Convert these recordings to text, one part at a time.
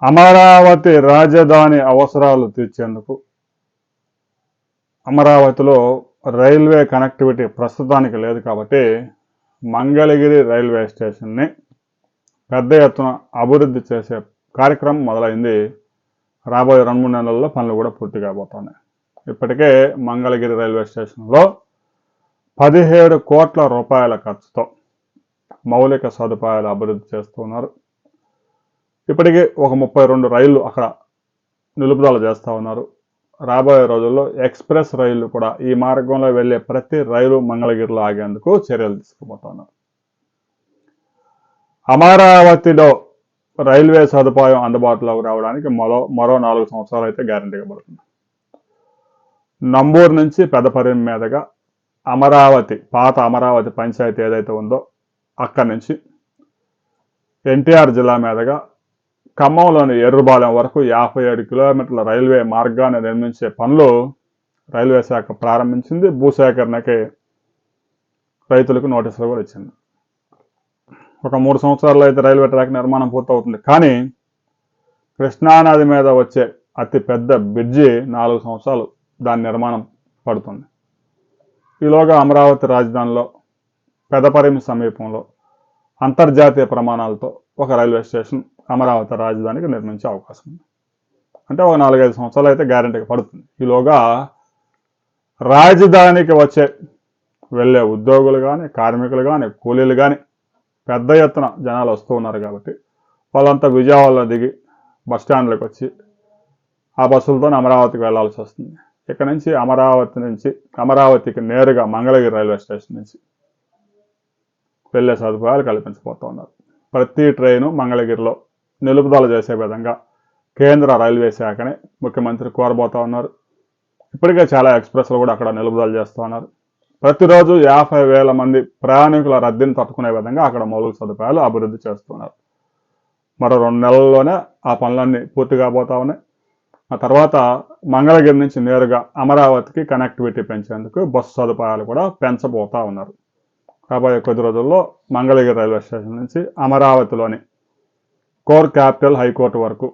అమరావతి రాజధాని అవసరాలు తీర్చేందుకు అమరావతిలో రైల్వే కనెక్టివిటీ ప్రస్తుతానికి లేదు కాబట్టి మంగళగిరి రైల్వే స్టేషన్ని పెద్ద ఎత్తున అభివృద్ధి చేసే కార్యక్రమం మొదలైంది. రాబోయే 2-3 నెలల్లో పనులు కూడా పూర్తి కాబోతున్నాయి. ఇప్పటికే మంగళగిరి రైల్వే స్టేషన్లో 17 కోట్ల రూపాయల ఖర్చుతో మౌలిక సదుపాయాలు అభివృద్ధి చేస్తున్నారు. ఇప్పటికీ ఒక 32 రైళ్లు అక్కడ నిలుపుదల చేస్తూ ఉన్నారు. రాబోయే రోజుల్లో ఎక్స్ప్రెస్ రైళ్లు కూడా ఈ మార్గంలో వెళ్లే ప్రతి రైలు మంగళగిరిలో ఆగేందుకు చర్యలు తీసుకుపోతున్నారు. అమరావతిలో రైల్వే సదుపాయం అందుబాటులోకి రావడానికి మరో 4 సంవత్సరాలు అయితే గ్యారంటీగా పడుతుంది. నంబూరు నుంచి పెదపరిమి మీదుగా అమరావతి, పాత అమరావతి పంచాయతీ ఏదైతే ఉందో అక్కడి నుంచి ఎన్టీఆర్ జిల్లా మీదుగా ఖమ్మంలోని ఎర్రుబాలెం వరకు 57 కిలోమీటర్ల రైల్వే మార్గాన్ని నిర్మించే పనులు రైల్వే శాఖ ప్రారంభించింది. భూసేకరణకి రైతులకు నోటీసులు కూడా ఇచ్చింది. ఒక 3 సంవత్సరాల్లో అయితే రైల్వే ట్రాక్ నిర్మాణం పూర్తవుతుంది. కానీ కృష్ణానది మీద వచ్చే అతి పెద్ద బ్రిడ్జి 4 సంవత్సరాలు దాని నిర్మాణం పడుతుంది. ఈలోగా అమరావతి రాజధానిలో పెదపరిమి సమీపంలో అంతర్జాతీయ ప్రమాణాలతో ఒక రైల్వే స్టేషన్ అమరావతి రాజధానికి నిర్మించే అవకాశం ఉంది. అంటే ఒక 4-5 సంవత్సరాలు అయితే గ్యారంటీగా పడుతుంది. ఈలోగా రాజధానికి వెళ్ళే ఉద్యోగులు కానీ, కార్మికులు కానీ, కూలీలు కానీ పెద్ద ఎత్తున జనాలు వస్తూ ఉన్నారు కాబట్టి వాళ్ళంతా విజయవాడలో దిగి బస్టాండ్లకు వచ్చి ఆ బస్సులతో అమరావతికి వెళ్లాల్సి వస్తుంది. ఇక్కడ నుంచి అమరావతికి నేరుగా మంగళగిరి రైల్వే స్టేషన్ నుంచి వెళ్లే సదుపాయాలు కల్పించబోతూ ఉన్నారు. ప్రతి ట్రైను మంగళగిరిలో నిలుపుదల చేసే విధంగా కేంద్ర రైల్వే శాఖని ముఖ్యమంత్రి కోరబోతూ ఉన్నారు. ఇప్పటికే చాలా ఎక్స్ప్రెస్లు కూడా అక్కడ నిలుపుదల చేస్తూ ఉన్నారు. ప్రతిరోజు 50,000 మంది ప్రయాణికుల రద్దీని తట్టుకునే విధంగా అక్కడ మౌలిక సదుపాయాలు అభివృద్ధి చేస్తున్నారు. మరో 2 నెలల్లోనే ఆ పనులన్నీ పూర్తి కాబోతా ఉన్నాయి. ఆ తర్వాత మంగళగిరి నుంచి నేరుగా అమరావతికి కనెక్టివిటీ పెంచేందుకు బస్సు సదుపాయాలు కూడా పెంచబోతా ఉన్నారు. రాబోయే కొద్ది రోజుల్లో మంగళగిరి రైల్వే స్టేషన్ నుంచి అమరావతిలోని కోర్ క్యాపిటల్ హైకోర్టు వరకు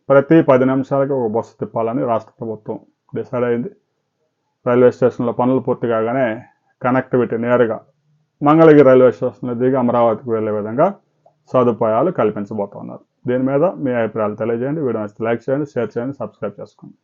ప్రతి 10 నిమిషాలకి ఒక బస్సు తిప్పాలని రాష్ట్ర ప్రభుత్వం డిసైడ్ అయింది. రైల్వే స్టేషన్లో పనులు పూర్తి కాగానే కనెక్టివిటీ నేరుగా మంగళగిరి రైల్వే స్టేషన్లో దిగి అమరావతికి వెళ్లే విధంగా సదుపాయాలు కల్పించబోతున్నారు. దీని మీద మీ అభిప్రాయాలు తెలియజేయండి. వీడియో నచ్చితే లైక్ చేయండి, షేర్ చేయండి, సబ్స్క్రైబ్ చేసుకోండి.